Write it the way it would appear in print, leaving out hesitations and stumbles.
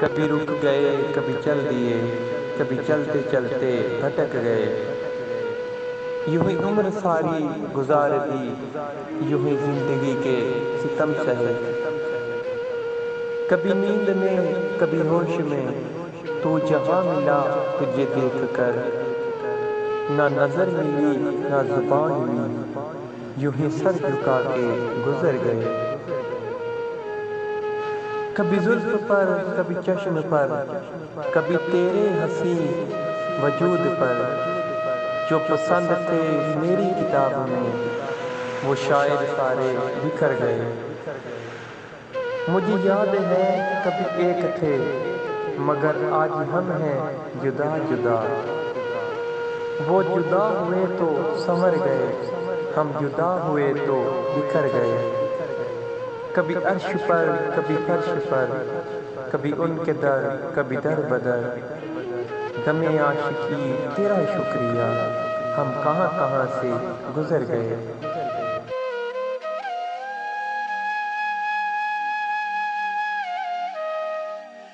کبھی رک گئے کبھی چل دیے، کبھی چلتے چلتے بھٹک گئے، یوں ہی عمر ساری گزار دی، یوں ہی زندگی کے ستم سہے۔ کبھی نیند میں کبھی ہوش میں تو جہاں ملا تجھے دیکھ کر، نہ نظر ملی نہ زبان لی، یوں ہی سر جھکا کے گزر گئے۔ کبھی زلف پر کبھی چشم پر، کبھی تیرے حسین وجود پر، جو پسند تھے میری کتاب میں وہ شاعر سارے بکھر گئے۔ مجھے یاد ہے کبھی ایک تھے مگر آج ہم ہیں جدا جدا، وہ جدا ہوئے تو سنور گئے، ہم جدا ہوئے تو بکھر گئے۔ کبھی عرش پر کبھی فرش پر، کبھی ان کے در کبھی در بدر، غم عاشقی تیرا شکریہ ہم کہاں کہاں سے گزر گئے۔